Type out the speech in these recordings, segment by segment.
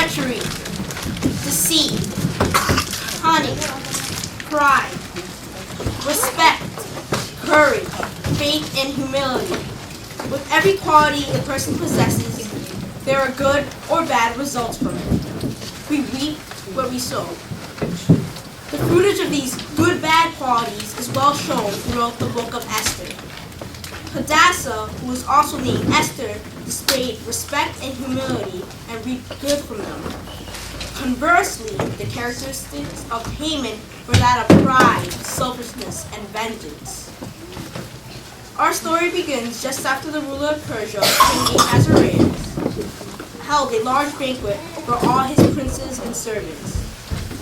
treachery, deceit, cunning, pride, respect, courage, faith, and humility. With every quality a person possesses, there are good or bad results from it. We reap what we sow. The fruitage of these good-bad qualities is well shown throughout the book of Esther. Hadassah, who was also named Esther, displayed respect and humility and reaped good from them. Conversely, the characteristics of Haman were that of pride, selfishness, and vengeance. Our story begins just after the ruler of Persia, King Ahasuerus, held a large banquet for all his princes and servants.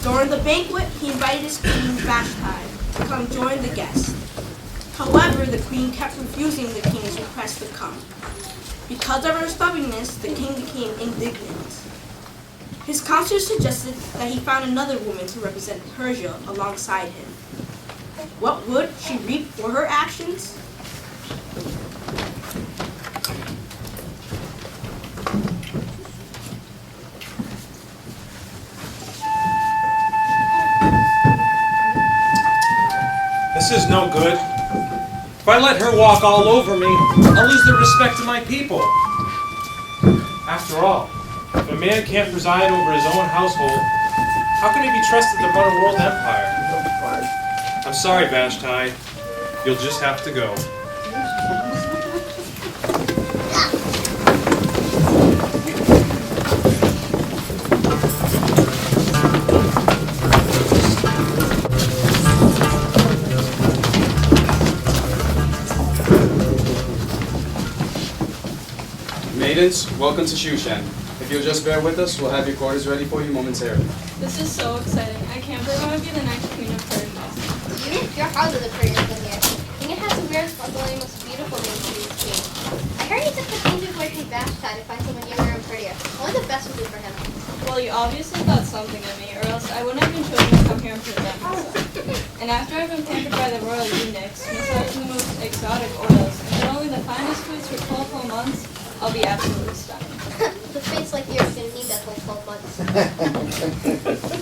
During the banquet, he invited his queen Vashti to come join the guests. However, the queen kept refusing the king's request to come. Because of her stubbornness, the king became indignant. His counselor suggested that he found another woman to represent Persia alongside him. What would she reap for her actions? This is no good. If I let her walk all over me, I'll lose the respect of my people. After all, if a man can't preside over his own household, how can he be trusted to run a world empire? I'm sorry, Vashti. You'll just have to go. Maidens, welcome to Shushan. If you'll just bear with us, we'll have your quarters ready for you momentarily. This is so exciting. I can't believe I'm going to be the next queen of Persia. You're hardly the prettiest in here. King Ahasuerus was one of the most beautiful names to his king. I heard he took the king's away from Vashti to find someone younger and prettier. Only the best would do for him. Well, you obviously thought something of me, or else I wouldn't have been chosen to come here and present myself. And after I've been pampered by the royal eunuchs, massaging the most exotic oils, and had only the finest foods for 12 whole months, I'll be absolutely stunning. The face like yours didn't need that whole 12 months.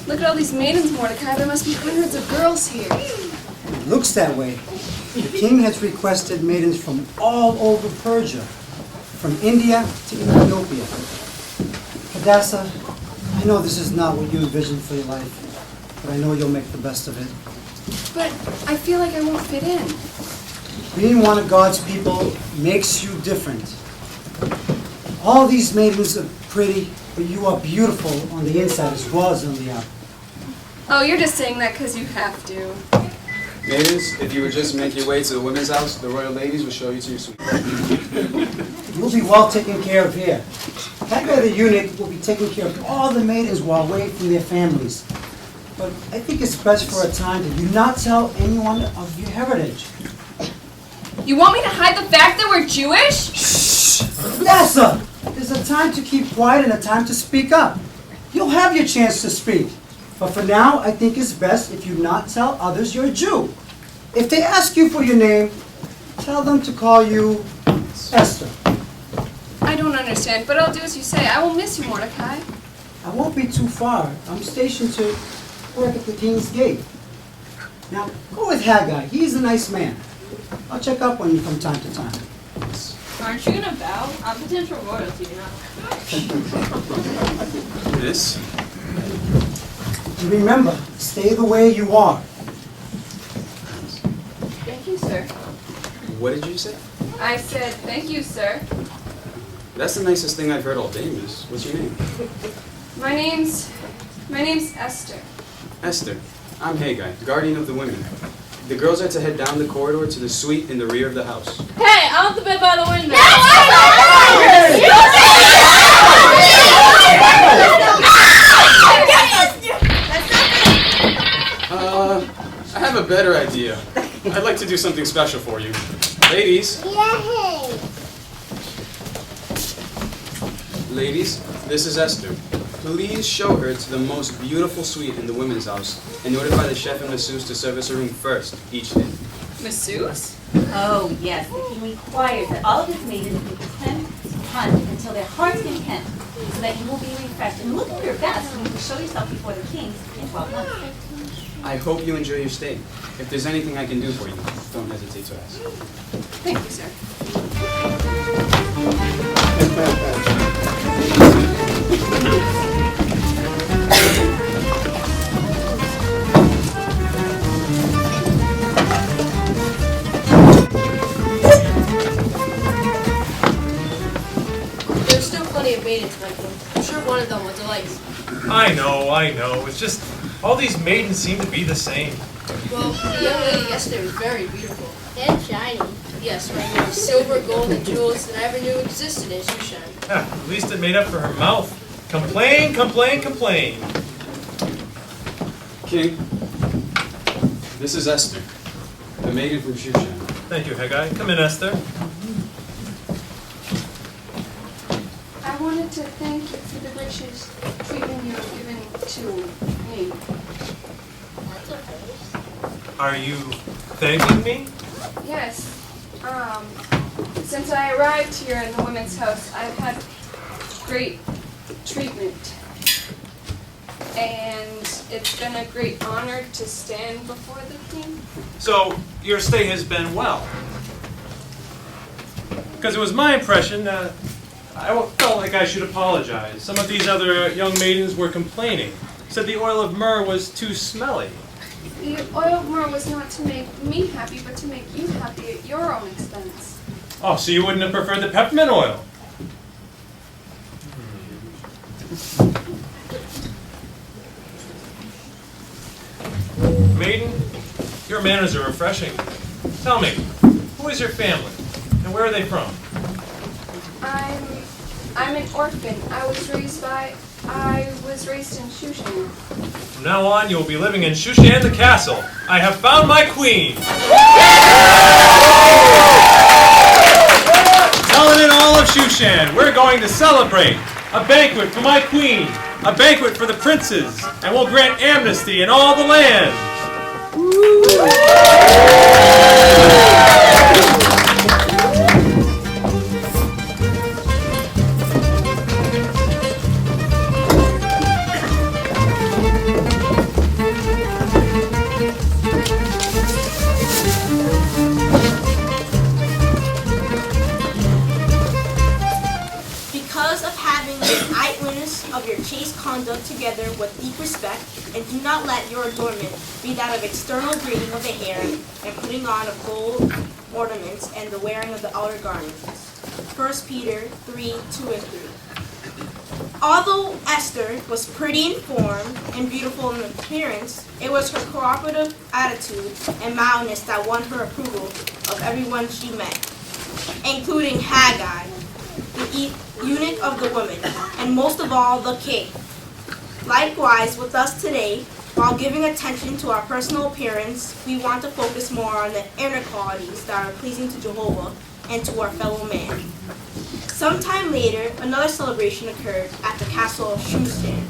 Look at all these maidens, Mordecai. There must be hundreds of girls here. Looks that way. The king has requested maidens from all over Persia, from India to Ethiopia. Hadassah, I know this is not what you envisioned for your life, but I know you'll make the best of it. But I feel like I won't fit in. Being one of God's people makes you different. All these maidens are pretty, but you are beautiful on the inside as well as on the out. Oh, you're just saying that because you have to. Maidens, if you would just make your way to the women's house, the royal ladies will show you to your suite. You'll be well taken care of here. Haggai the eunuch will be taking care of all the maidens while away from their families. But I think it's best for a time that you not tell anyone of your heritage. You want me to hide the fact that we're Jewish? Shh! Hadassah! There's a time to keep quiet and a time to speak up. You'll have your chance to speak. But for now, I think it's best if you not tell others you're a Jew. If they ask you for your name, tell them to call you Esther. I don't understand, but I'll do as you say. I will miss you, Mordecai. I won't be too far. I'm stationed to work at the king's gate. Now, go with Haggai. He's a nice man. I'll check up on you from time to time. Aren't you going to bow? I'm potential royalty, you know. This? And remember, stay the way you are. Thank you, sir. What did you say? I said, thank you, sir. That's the nicest thing I've heard all day, miss. What's your name? My name's Esther. Esther. I'm Haggai, guardian of the women. The girls are to head down the corridor to the suite in the rear of the house. Hey, I want the bed by the window. I have a better idea. I'd like to do something special for you. Ladies. Yay! Ladies, this is Esther. Please show her to the most beautiful suite in the women's house and notify the chef and masseuse to service her room first each day. Masseuse? Oh, yes. The king requires that all of his maidens be content to hunt until their heart's content, so that you will be refreshed and look your best and you can show yourself before the king in 12 months. I hope you enjoy your stay. If there's anything I can do for you, don't hesitate to ask. Thank you, sir. There's still plenty of maidens, Michael. I'm sure one of them will delight you. I know. It's just all these maidens seem to be the same. Well, the young lady yesterday was very beautiful. And shiny. Yes, right here, silver, gold, and jewels that I never knew existed in Shushan. At least it made up for her mouth. Complain. King, this is Esther, the maiden from Shushan. Thank you, Haggai. Come in, Esther. I wanted to thank you for the gracious treatment you have given to me. That's okay. Are you thanking me? Yes. Since I arrived here in the women's house, I've had great treatment. And it's been a great honor to stand before the king. So, your stay has been well. Because it was my impression that I felt like I should apologize. Some of these other young maidens were complaining. Said the oil of myrrh was too smelly. The oil of myrrh was not to make me happy, but to make you happy at your own expense. Oh, so you wouldn't have preferred the peppermint oil? Maiden, your manners are refreshing. Tell me, who is your family, and where are they from? I'm an orphan. I was raised in Shushan. From now on, you will be living in Shushan the castle. I have found my queen! Helen and all of Shushan, we're going to celebrate. A banquet for my queen, a banquet for the princes, and we'll grant amnesty in all the land. Because of having an eyewitness of your chaste conduct together with deep respect, and do not let your adornment be that of external braiding of the hair and putting on of gold ornaments and the wearing of the outer garments. 1 Peter 3:2 and 3. Although Esther was pretty in form and beautiful in appearance, it was her cooperative attitude and mildness that won her approval of everyone she met, including Haggai, the eunuch of the women, and most of all, the king. Likewise, with us today, while giving attention to our personal appearance, we want to focus more on the inner qualities that are pleasing to Jehovah and to our fellow man. Sometime later, another celebration occurred at the castle of Shushan.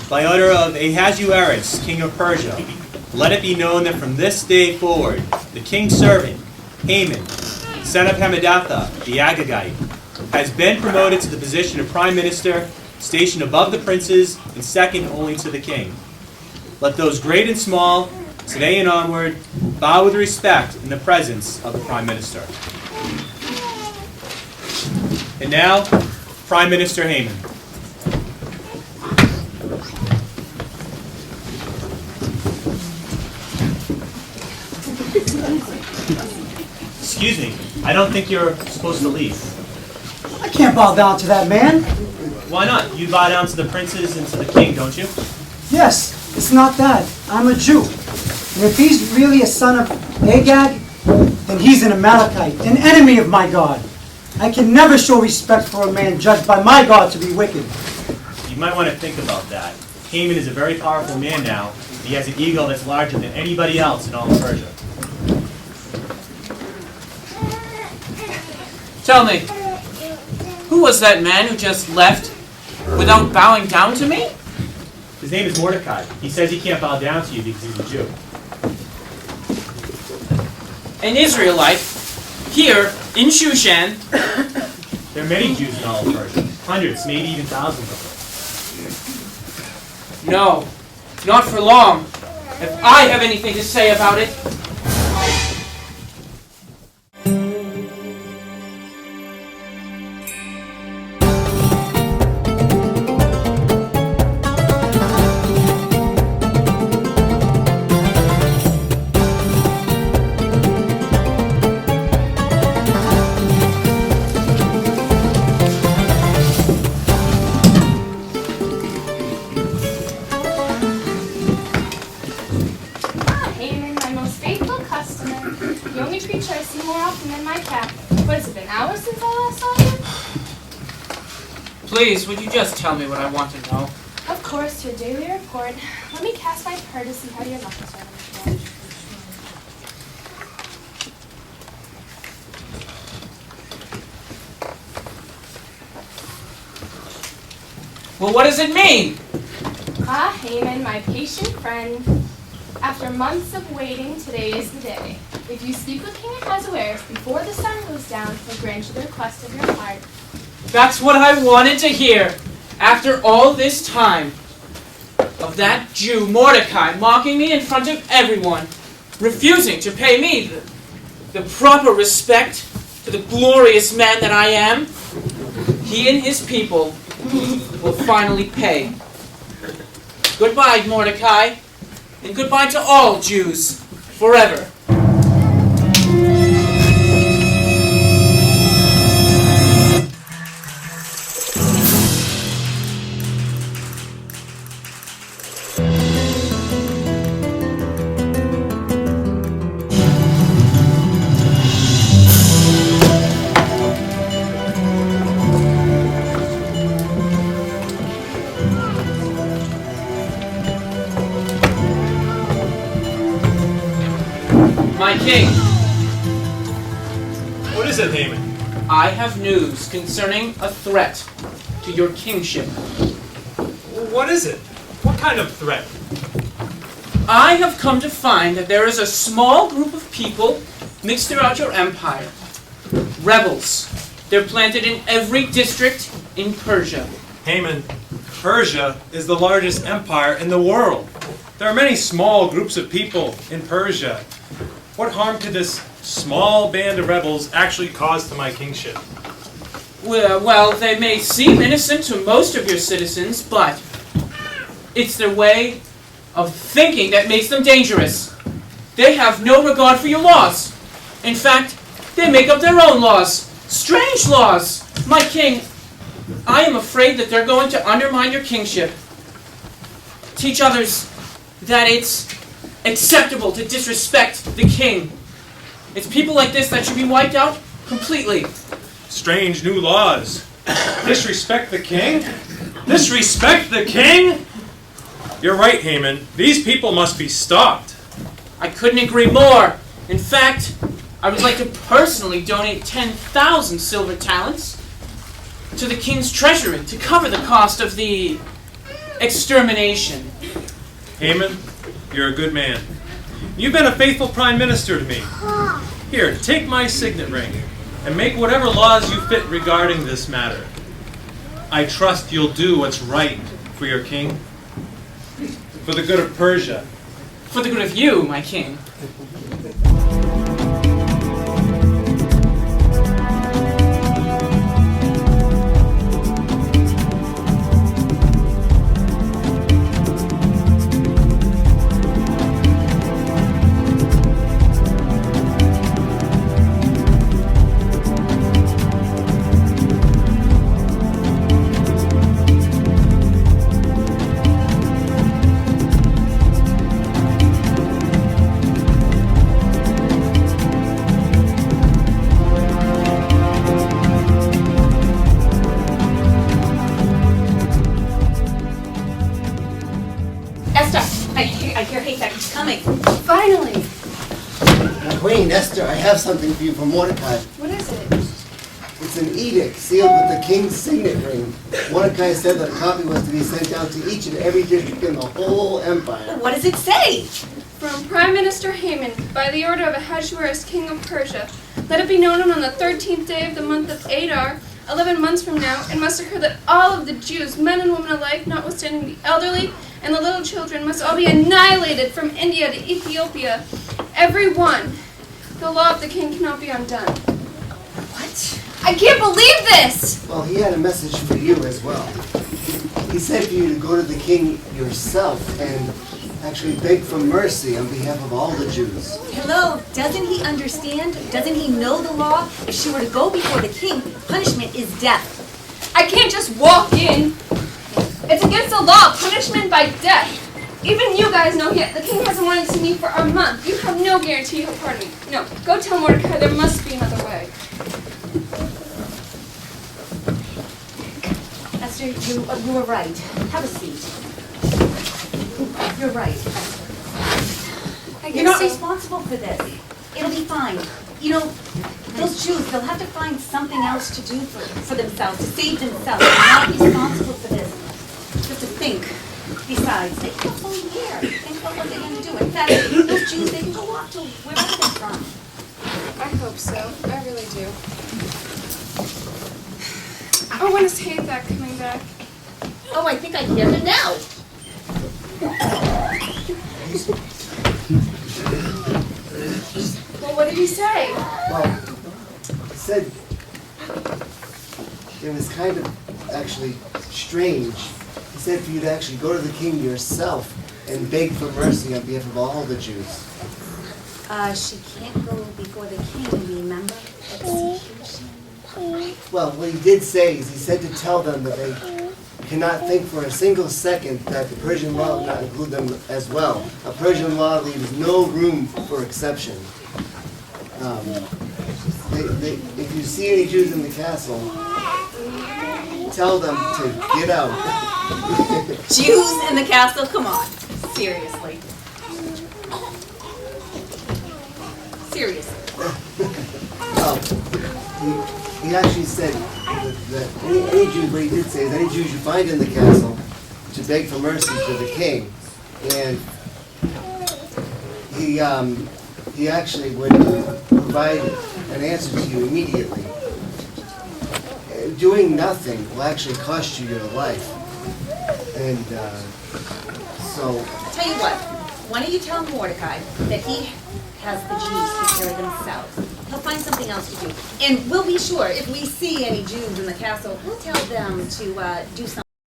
By order of Ahasuerus, king of Persia, let it be known that from this day forward, the king's servant, Haman, son of Hammedatha, the Agagite, has been promoted to the position of prime minister, stationed above the princes and second only to the king. Let those great and small, today and onward, bow with respect in the presence of the prime minister. And now, Prime Minister Haman. Excuse me, I don't think you're supposed to leave. I can't bow down to that man. Why not? You bow down to the princes and to the king, don't you? Yes, it's not that. I'm a Jew. And if he's really a son of Agag, then he's an Amalekite, an enemy of my God. I can never show respect for a man judged by my God to be wicked. You might want to think about that. Haman is a very powerful man now. He has an ego that's larger than anybody else in all of Persia. Tell me, who was that man who just left without bowing down to me? His name is Mordecai. He says he can't bow down to you because he's a Jew. An Israelite, here in Shushan. There are many Jews in all of Persia. Hundreds, maybe even thousands of them. No, not for long. If I have anything to say about it, Haman, my most faithful customer. The only creature I see more often than my cat. But has it been hours since I last saw you? please, would you just tell me what I want to know? Of course, your daily report. Let me cast my card to see how your luck is running. Well, what does it mean? Ah, Haman, my patient friend. After months of waiting, today is the day. If you speak with King Ahasuerus before the sun goes down, he'll grant you the request of your heart. That's what I wanted to hear. After all this time of that Jew, Mordecai, mocking me in front of everyone, refusing to pay me the proper respect to the glorious man that I am, he and his people will finally pay. Goodbye, Mordecai, and goodbye to all Jews, forever. My king, What is it, Haman? I have news concerning a threat to your kingship. What is it? What kind of threat? I have come to find that there is a small group of people mixed throughout your empire. Rebels. They're planted in every district in Persia. Haman, Persia is the largest empire in the world. There are many small groups of people in Persia. What harm could this small band of rebels actually cause to my kingship? Well, they may seem innocent to most of your citizens, but it's their way of thinking that makes them dangerous. They have no regard for your laws. In fact, they make up their own laws. Strange laws. My king, I am afraid that they're going to undermine your kingship. Teach others that it's acceptable to disrespect the king. It's people like this that should be wiped out completely. Strange new laws. Disrespect the king? Disrespect the king? You're right, Haman. These people must be stopped. I couldn't agree more. In fact, I would like to personally donate 10,000 silver talents to the king's treasury to cover the cost of the extermination. Haman, you're a good man. You've been a faithful prime minister to me. Here, take my signet ring and make whatever laws you fit regarding this matter. I trust you'll do what's right for your king, for the good of Persia. For the good of you, my king. Finally! Queen Esther, I have something for you from Mordecai. What is it? an edict sealed with the king's signet ring. Mordecai said that a copy was to be sent out to each and every district in the whole empire. What does it say? From Prime Minister Haman, by the order of Ahasuerus, king of Persia, let it be known on the 13th day of the month of Adar, 11 months from now, it must occur that all of the Jews, men and women alike, notwithstanding the elderly and the little children, must all be annihilated from India to Ethiopia. Every one. The law of the king cannot be undone. What? I can't believe this! Well, he had a message for you as well. He said for you to go to the king yourself and actually beg for mercy on behalf of all the Jews. Hello, doesn't he understand? Doesn't he know the law? If she were to go before the king, punishment is death. I can't just walk in. It's against the law, punishment by death. Even you guys know the king hasn't wanted to see me for a month. You have no guarantee he'll pardon me. No, go tell Mordecai there must be another way. Esther, you were right. Have a seat. You're right, Esther. You're not responsible for this. It'll be fine. You know, those Jews, they'll have to find something else to do for themselves, to save themselves. They're not responsible for this. Just to think. Besides, they have a whole year. Think about what they're going to do. In fact, those Jews, they can go off to wherever they're from. I hope so. I really do. Oh, when is Haythak coming back? Oh, I think I can hear him now. Well, what did he say? Well, he said it was kind of actually strange. He said for you to actually go to the king yourself and beg for mercy on behalf of all the Jews. She can't go before the king, remember? Execution. Well, what he did say is he said to tell them that they cannot think for a single second that the Persian law would not include them as well. A Persian law leaves no room for exception. If you see any Jews in the castle, tell them to get out. Jews in the castle? Come on. Seriously. Seriously. He actually said that any Jews, what he did say is any Jews you find in the castle to beg for mercy to the king. And he actually would provide an answer to you immediately. Doing nothing will actually cost you your life. And so... Tell you what, why don't you tell Mordecai that he has the Jews take care of themselves. He'll find something else to do. And we'll be sure, if we see any Jews in the castle, we'll tell them to do something.